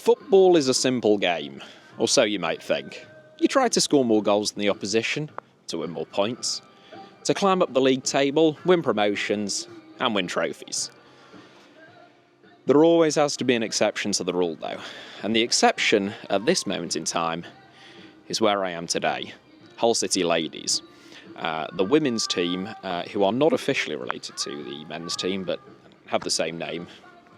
Football is a simple game, or so you might think. You try to score more goals than the opposition, to win more points, to climb up the league table, win promotions, and win trophies. There always has to be an exception to the rule though, and the exception at this moment in time is where I am today, Hull City Ladies. The women's team, who are not officially related to the men's team, but have the same name,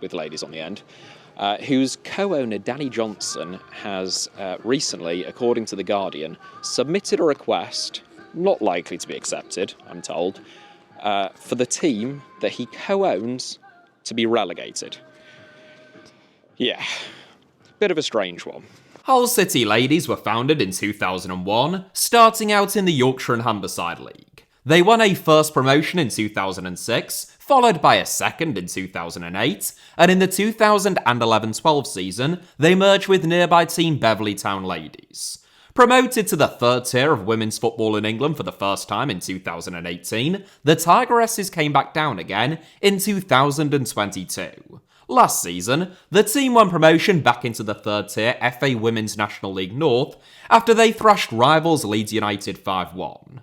with ladies on the end, whose co-owner Danny Johnson has recently, according to The Guardian, submitted a request, not likely to be accepted, I'm told, for the team that he co-owns to be relegated. Yeah, bit of a strange one. Hull City Ladies were founded in 2001, starting out in the Yorkshire and Humberside League. They won a first promotion in 2006, followed by a second in 2008, and in the 2011-12 season, they merged with nearby team Beverley Town Ladies. Promoted to the third tier of women's football in England for the first time in 2018, the Tigeresses came back down again in 2022. Last season, the team won promotion back into the third tier FA Women's National League North after they thrashed rivals Leeds United 5-1.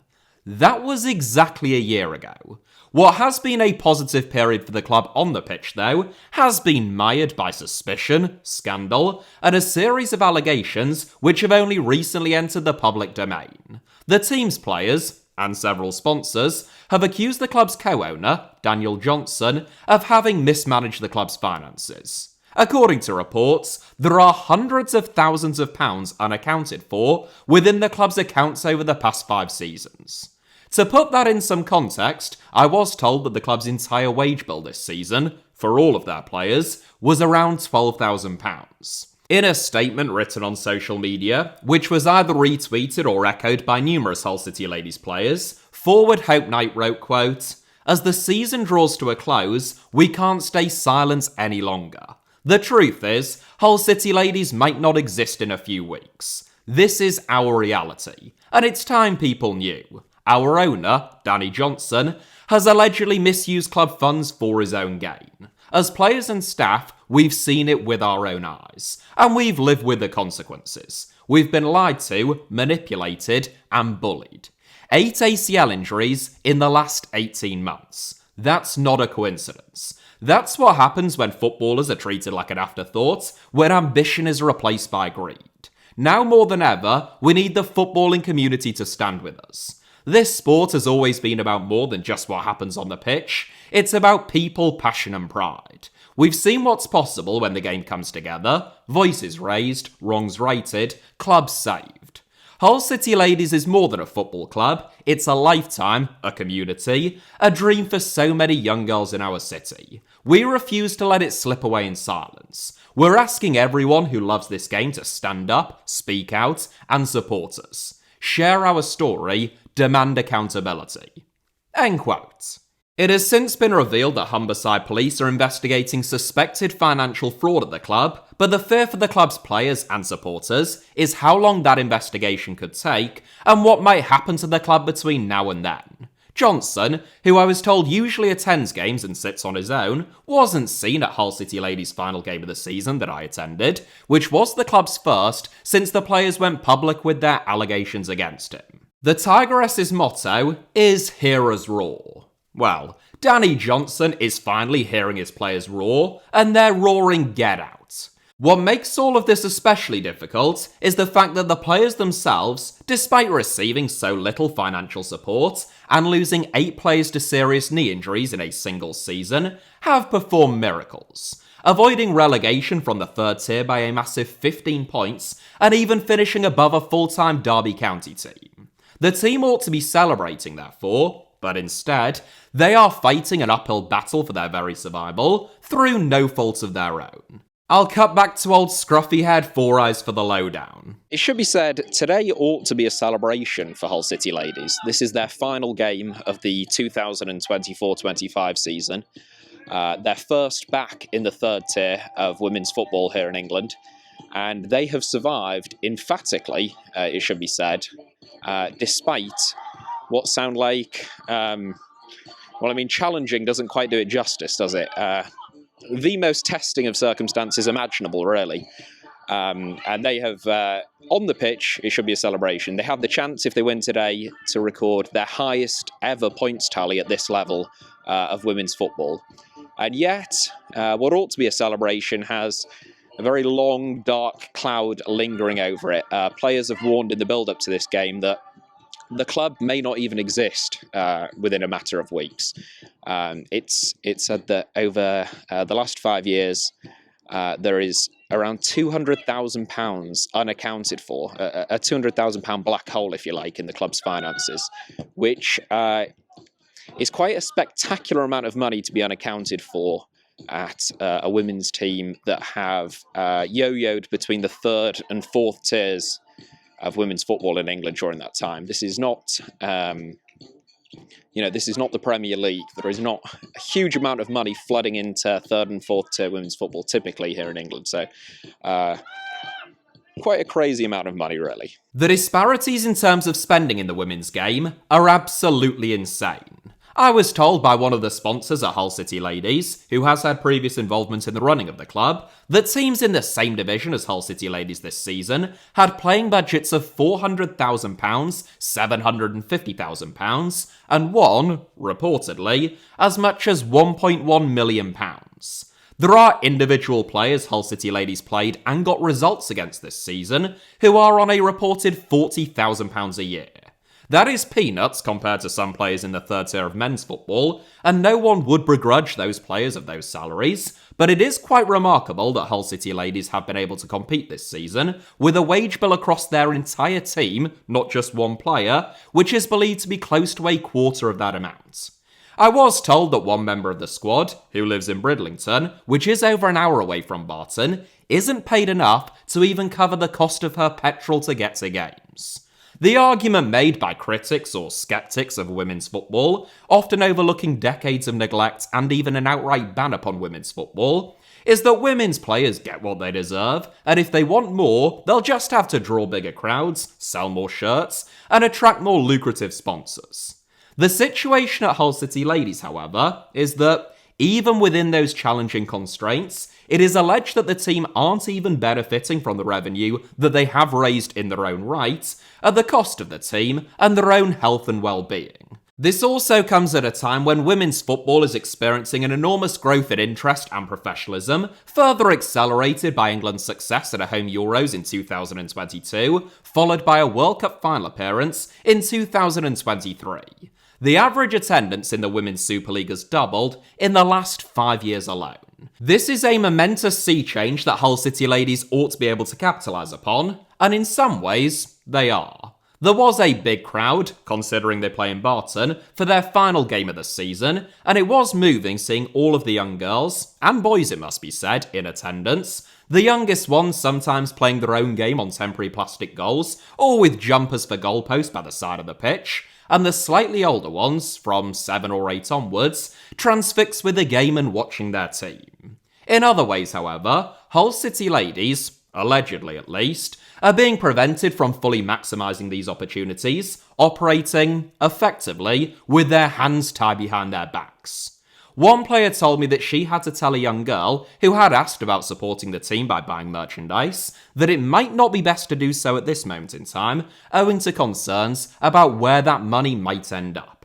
That was exactly a year ago. What has been a positive period for the club on the pitch, though, has been mired by suspicion, scandal, and a series of allegations which have only recently entered the public domain. The team's players, and several sponsors, have accused the club's co-owner, Daniel Johnson, of having mismanaged the club's finances. According to reports, there are hundreds of thousands of pounds unaccounted for within the club's accounts over the past 5 seasons. To put that in some context, I was told that the club's entire wage bill this season, for all of their players, was around £12,000. In a statement written on social media, which was either retweeted or echoed by numerous Hull City Ladies players, Forward Hope Knight wrote, quote, "As the season draws to a close, we can't stay silent any longer. The truth is, Hull City Ladies might not exist in a few weeks. This is our reality, and it's time people knew. Our owner, Danny Johnson, has allegedly misused club funds for his own gain. As players and staff, we've seen it with our own eyes, and we've lived with the consequences. We've been lied to, manipulated, and bullied. 8 ACL injuries in the last 18 months. That's not a coincidence. That's what happens when footballers are treated like an afterthought, when ambition is replaced by greed. Now more than ever, we need the footballing community to stand with us. This sport has always been about more than just what happens on the pitch. It's about people, passion and pride. We've seen what's possible when the game comes together. Voices raised, wrongs righted, clubs saved. Hull City Ladies is more than a football club. It's a lifetime, a community, a dream for so many young girls in our city. We refuse to let it slip away in silence. We're asking everyone who loves this game to stand up, speak out, and support us. Share our story, demand accountability." End quote. It has since been revealed that Humberside police are investigating suspected financial fraud at the club, but the fear for the club's players and supporters is how long that investigation could take and what might happen to the club between now and then. Johnson, who I was told usually attends games and sits on his own, wasn't seen at Hull City Ladies' final game of the season that I attended, which was the club's first since the players went public with their allegations against him. The Tigeresses' motto is "Hear us roar." Well, Danny Johnson is finally hearing his players roar, and they're roaring "Get out." What makes all of this especially difficult is the fact that the players themselves, despite receiving so little financial support and losing 8 players to serious knee injuries in a single season, have performed miracles, avoiding relegation from the third tier by a massive 15 points and even finishing above a full-time Derby County team. The team ought to be celebrating, therefore, but instead, they are fighting an uphill battle for their very survival through no fault of their own. I'll cut back to old scruffy head Four Eyes for the lowdown. It should be said, today ought to be a celebration for Hull City Ladies. This is their final game of the 2024-25 season. Their first back in the third tier of women's football here in England. And they have survived emphatically, it should be said, despite what sound like, challenging doesn't quite do it justice, does it? The most testing of circumstances imaginable, really. And they have, on the pitch, it should be a celebration. They have the chance, if they win today, to record their highest ever points tally at this level of women's football. And yet, what ought to be a celebration has a very long, dark cloud lingering over it. Players have warned in the build-up to this game that the club may not even exist within a matter of weeks. It's said that over the last 5 years, there is around £200,000 unaccounted for, a £200,000 black hole, if you like, in the club's finances, which is quite a spectacular amount of money to be unaccounted for at a women's team that have yo-yoed between the third and fourth tiers of women's football in England during that time. This is not, this is not the Premier League. There is not a huge amount of money flooding into third and fourth tier women's football typically here in England. So, quite a crazy amount of money, really. The disparities in terms of spending in the women's game are absolutely insane. I was told by one of the sponsors at Hull City Ladies, who has had previous involvement in the running of the club, that teams in the same division as Hull City Ladies this season had playing budgets of £400,000, £750,000, and one, reportedly, as much as £1.1 million. There are individual players Hull City Ladies played and got results against this season who are on a reported £40,000 a year. That is peanuts compared to some players in the third tier of men's football, and no one would begrudge those players of those salaries, but it is quite remarkable that Hull City Ladies have been able to compete this season with a wage bill across their entire team, not just one player, which is believed to be close to a quarter of that amount. I was told that one member of the squad, who lives in Bridlington, which is over an hour away from Barton, isn't paid enough to even cover the cost of her petrol to get to games. The argument made by critics or skeptics of women's football, often overlooking decades of neglect and even an outright ban upon women's football, is that women's players get what they deserve, and if they want more, they'll just have to draw bigger crowds, sell more shirts, and attract more lucrative sponsors. The situation at Hull City Ladies, however, is that even within those challenging constraints, it is alleged that the team aren't even benefiting from the revenue that they have raised in their own right, at the cost of the team and their own health and well-being. This also comes at a time when women's football is experiencing an enormous growth in interest and professionalism, further accelerated by England's success at a home Euros in 2022, followed by a World Cup final appearance in 2023. The average attendance in the Women's Super League has doubled in the last 5 years alone. This is a momentous sea change that Hull City Ladies ought to be able to capitalise upon, and in some ways, they are. There was a big crowd, considering they play in Barton, for their final game of the season, and it was moving seeing all of the young girls, and boys it must be said, in attendance, the youngest ones sometimes playing their own game on temporary plastic goals, or with jumpers for goalposts by the side of the pitch, and the slightly older ones, from 7 or 8 onwards, transfixed with the game and watching their team. In other ways, however, Hull City Ladies, allegedly at least, are being prevented from fully maximising these opportunities, operating, effectively, with their hands tied behind their backs. One player told me that she had to tell a young girl who had asked about supporting the team by buying merchandise that it might not be best to do so at this moment in time, owing to concerns about where that money might end up.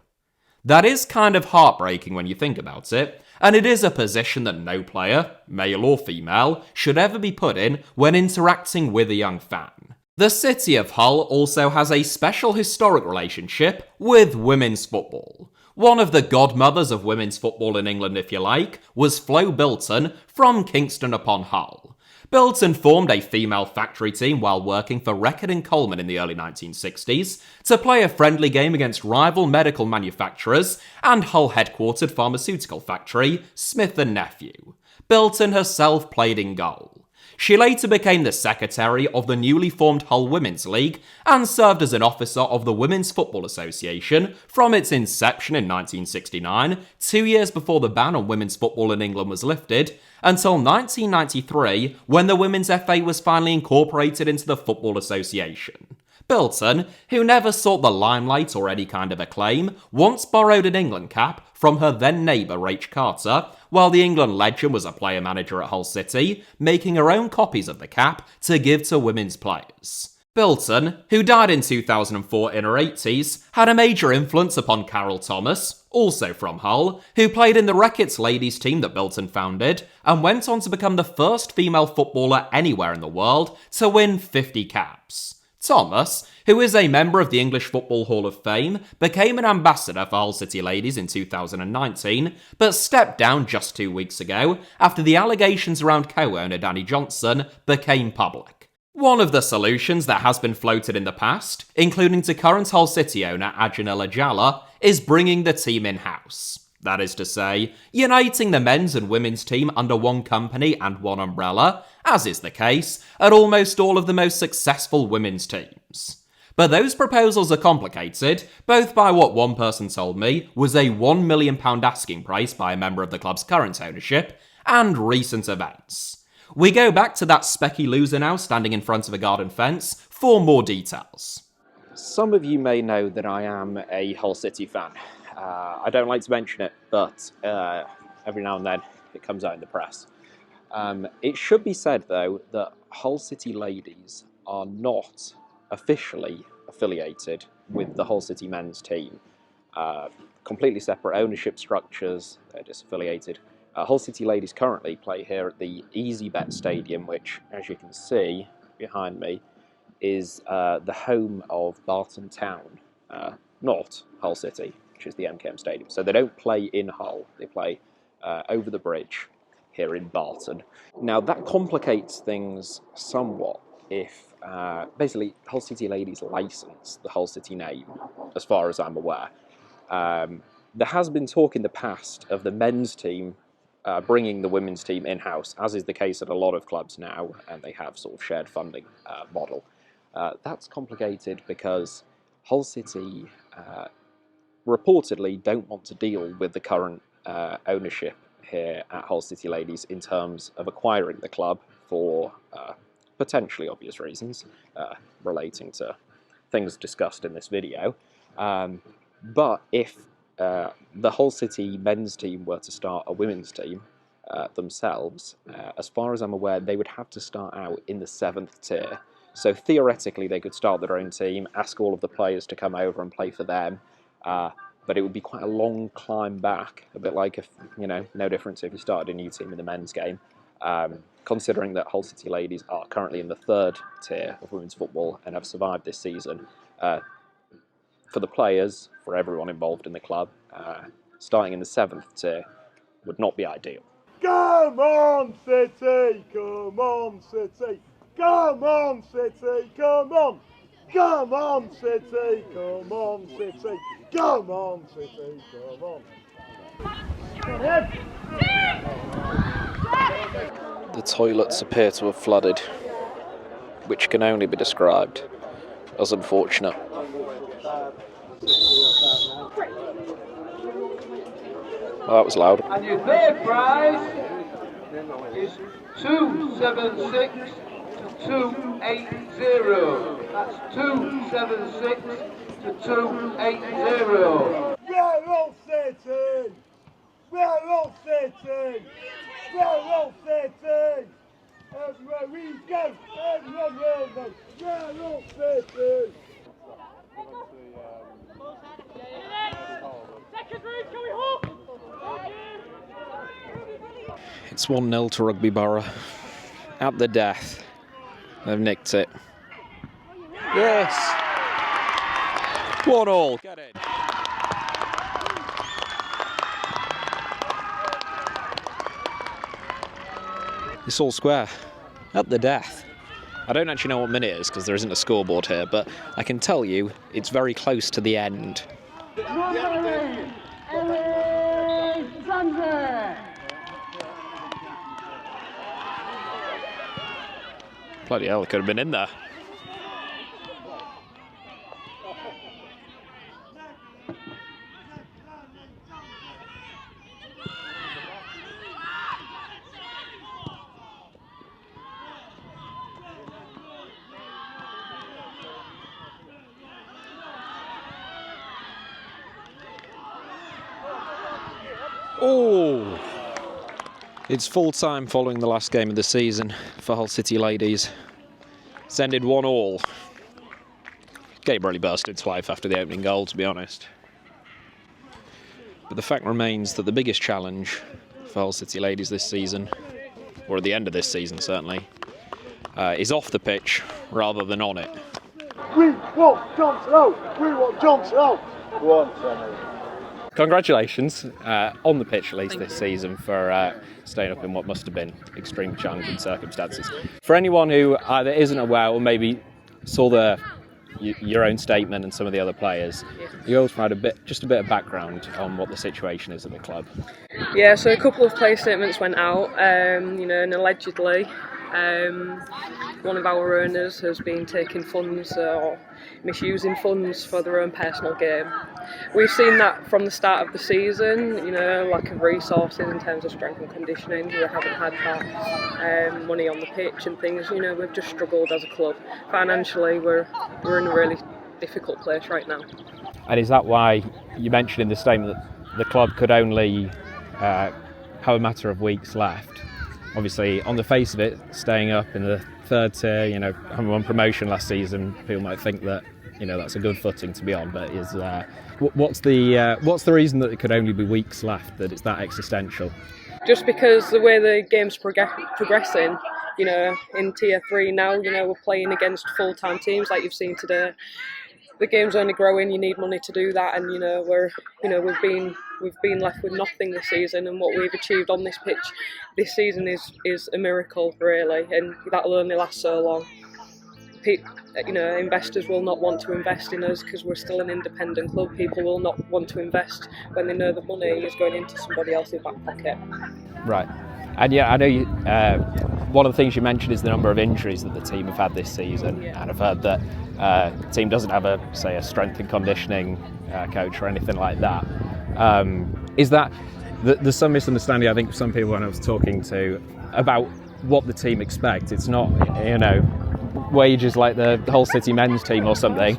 That is kind of heartbreaking when you think about it, and it is a position that no player, male or female, should ever be put in when interacting with a young fan. The city of Hull also has a special historic relationship with women's football. One of the godmothers of women's football in England, if you like, was Flo Bilton from Kingston upon Hull. Bilton formed a female factory team while working for Reckitt & Coleman in the early 1960s to play a friendly game against rival medical manufacturers and Hull-headquartered pharmaceutical factory Smith & Nephew. Bilton herself played in goal. She later became the secretary of the newly formed Hull Women's League and served as an officer of the Women's Football Association from its inception in 1969, 2 years before the ban on women's football in England was lifted, until 1993, when the Women's FA was finally incorporated into the Football Association. Bilton, who never sought the limelight or any kind of acclaim, once borrowed an England cap from her then neighbour Rach Carter while the England legend was a player manager at Hull City, making her own copies of the cap to give to women's players. Bilton, who died in 2004 in her 80s, had a major influence upon Carol Thomas, also from Hull, who played in the Reckitt's ladies team that Bilton founded, and went on to become the first female footballer anywhere in the world to win 50 caps. Thomas, who is a member of the English Football Hall of Fame, became an ambassador for Hull City Ladies in 2019, but stepped down just 2 weeks ago after the allegations around co-owner Danny Johnson became public. One of the solutions that has been floated in the past, including to current Hull City owner Ajana Lajala, is bringing the team in-house. That is to say, uniting the men's and women's team under one company and one umbrella, as is the case at almost all of the most successful women's teams. But those proposals are complicated, both by what one person told me was a £1 million asking price by a member of the club's current ownership, and recent events. We go back to that specky loser now standing in front of a garden fence for more details. Some of you may know that I am a Hull City fan. I don't like to mention it, but every now and then it comes out in the press. It should be said, though, that Hull City Ladies are not officially affiliated with the Hull City men's team. Completely separate ownership structures, they're disaffiliated. Hull City Ladies currently play here at the EasyBet Stadium, which, as you can see behind me, is the home of Barton Town, not Hull City, which is the MKM Stadium. So they don't play in Hull, they play over the bridge here in Barton. Now that complicates things somewhat if basically Hull City Ladies license the Hull City name, as far as I'm aware. There has been talk in the past of the men's team bringing the women's team in-house, as is the case at a lot of clubs now, and they have sort of shared funding model. That's complicated because Hull City reportedly don't want to deal with the current ownership here at Hull City Ladies in terms of acquiring the club for potentially obvious reasons relating to things discussed in this video. But if the Hull City men's team were to start a women's team themselves, as far as I'm aware, they would have to start out in the 7th tier. So theoretically, they could start their own team, ask all of the players to come over and play for them, but it would be quite a long climb back, a bit like, if no difference if you started a new team in the men's game. Considering that Hull City Ladies are currently in the 3rd tier of women's football and have survived this season, for the players, for everyone involved in the club, starting in the 7th tier would not be ideal. Come on, City! Come on, City! Come on, City! Come on! Come on, City! Come on, City! Come on, City! Come on! The toilets appear to have flooded, which can only be described as unfortunate. Well, that was loud. And your third prize is 276 to 280. That's 276 to 280. We're all City! We're all City! We're all City! Everywhere we go, everyone will know. We're all City! It's 1-0 to Rugby Borough. At the death. They've nicked it. Yes! 1-1. Get in. It's all square. At the death. I don't actually know what minute it is because there isn't a scoreboard here, but I can tell you it's very close to the end. Bloody hell, it could have been in there. Oh! It's full time following the last game of the season for Hull City ladies. It's ended 1-1. Game really burst into life after the opening goal, to be honest. But the fact remains that the biggest challenge for Hull City ladies this season, or at the end of this season certainly, is off the pitch rather than on it. We want Johnson out! We want Johnson out! Go on, Sammy. Congratulations, on the pitch at least this season, for staying up in what must have been extreme challenging circumstances. For anyone who either isn't aware or maybe saw your own statement and some of the other players, you also provide just a bit of background on what the situation is at the club. Yeah, so a couple of player statements went out, and allegedly one of our owners has been taking funds or misusing funds for their own personal gain. We've seen that from the start of the season, lack of resources in terms of strength and conditioning. We haven't had that money on the pitch and things. We've just struggled as a club. Financially, we're in a really difficult place right now. And is that why you mentioned in the statement that the club could only have a matter of weeks left? Obviously, on the face of it, staying up in the third tier, having won promotion last season, people might think that that's a good footing to be on. But what's the reason that it could only be weeks left? That it's that existential? Just because the way the game's progressing, in Tier 3 now, we're playing against full-time teams like you've seen today. The game's only growing. You need money to do that, and we've been left with nothing this season. And what we've achieved on this pitch this season is a miracle, really, and that'll only last so long. Investors will not want to invest in us because we're still an independent club. People will not want to invest when they know the money is going into somebody else's back pocket. Right. And yeah, I know one of the things you mentioned is the number of injuries that the team have had this season, and I've heard that the team doesn't have a strength and conditioning coach or anything like that. Is that there's some misunderstanding, I think, some people when I was talking to about what the team expect. It's not wages like the Hull City men's team or something.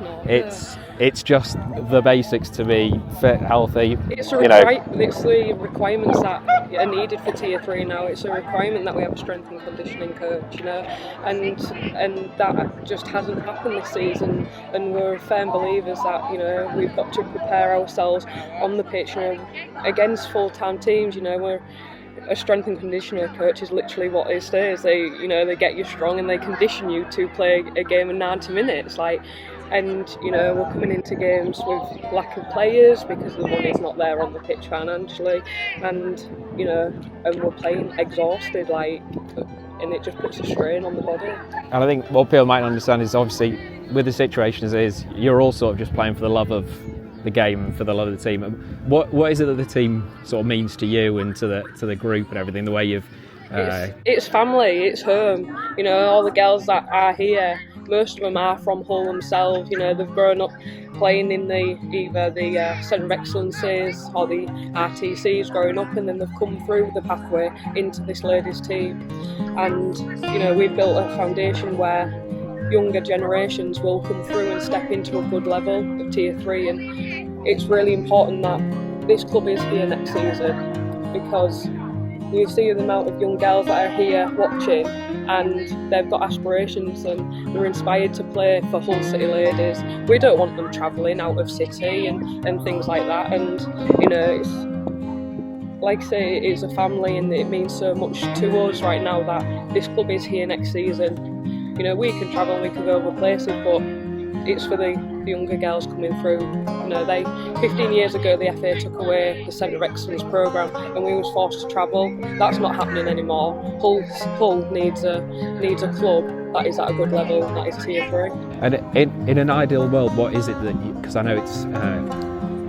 It's just the basics to be fit, healthy. It's the requirements that are needed for Tier 3 now. It's a requirement that we have a strength and conditioning coach, and that just hasn't happened this season. And we're firm believers that we've got to prepare ourselves on the pitch, against full-time teams. A strength and conditioning coach is literally what it is. They get you strong and they condition you to play a game in 90 minutes. And we're coming into games with lack of players because the money's not there on the pitch financially, and and we're playing exhausted, and it just puts a strain on the body. And I think what people might understand is obviously with the situation as it is, you're all sort of just playing for the love of the game and for the love of the team. What is it that the team sort of means to you and to the group and everything? The way you've it's family, it's home. All the girls that are here, most of them are from Hull themselves. They've grown up playing in either the Centre of Excellencies or the RTCs growing up, and then they've come through the pathway into this ladies team. And we've built a foundation where younger generations will come through and step into a good level of Tier 3, and it's really important that this club is here next season, because you see the amount of young girls that are here watching, and they've got aspirations and they're inspired to play for Hull City ladies. We don't want them travelling out of city and things like that, and it's like I say, it's a family, and it means so much to us right now that this club is here next season. We can travel and we can go other places, but it's for the younger girls coming through. 15 years ago the FA took away the Centre of Excellence programme and we was forced to travel. That's not happening anymore. Hull needs a club that is at a good level, that is Tier 3. And in an ideal world, what is it that because I know it's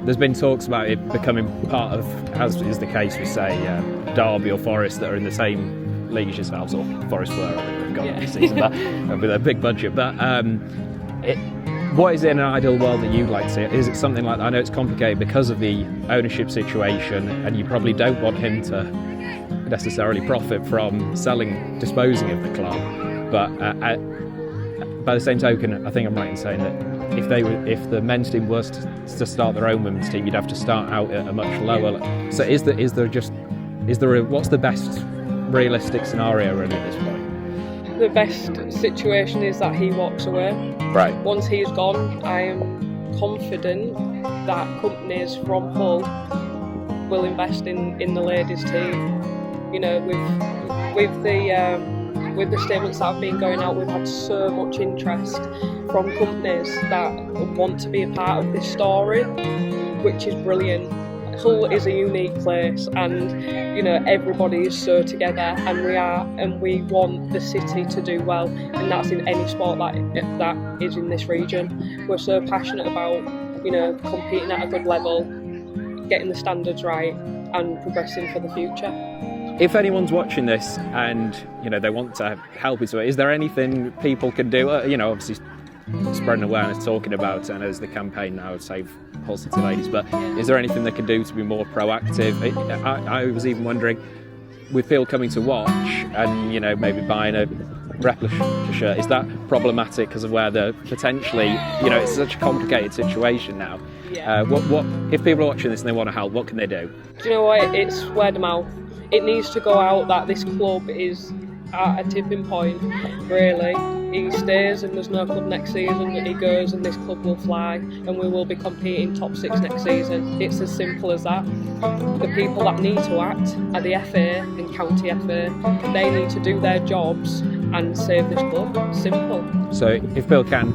there's been talks about it becoming part of, as is the case with say Derby or Forest that are in the same league as yourselves, or Forest were, I think they've got this season, but with a big budget. But what is it in an ideal world that you'd like to see? Is it something like that? I know it's complicated because of the ownership situation, and you probably don't want him to necessarily profit from disposing of the club. But by the same token, I think I'm right in saying that if the men's team was to start their own women's team, you'd have to start out at a much lower. So what's the best realistic scenario really at this point? The best situation is that he walks away. Right. Once he's gone, I am confident that companies from Hull will invest in the ladies' team. You know, with the statements that have been going out, we've had so much interest from companies that want to be a part of this story, which is brilliant. Hull is a unique place, and you know, everybody is so together, and we want the city to do well, and that's in any sport that is in this region. We're so passionate about, you know, competing at a good level, getting the standards right, and progressing for the future. If anyone's watching this and, you know, they want to help us, is there anything people can do? You know, obviously spreading awareness, talking about it, and there's the campaign now, Save Hull City Ladies, but is there anything they can do to be more proactive? I was even wondering, with people coming to watch and, you know, maybe buying a replica shirt, is that problematic because of where the potentially, you know, it's such a complicated situation now. What if people are watching this and they want to help, what can they do? Do you know what? It's word of mouth. It needs to go out that this club is at a tipping point, really. He stays and there's no club next season, he goes and this club will fly and we will be competing top 6 next season. It's as simple as that. The people that need to act are the FA and County FA. They need to do their jobs and save this club. Simple. So if Bill can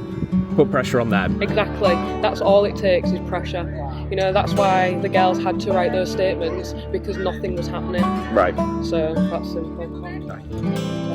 put pressure on them. Exactly. That's all it takes is pressure. You know, that's why the girls had to write those statements, because nothing was happening. Right. So that's simple. Right.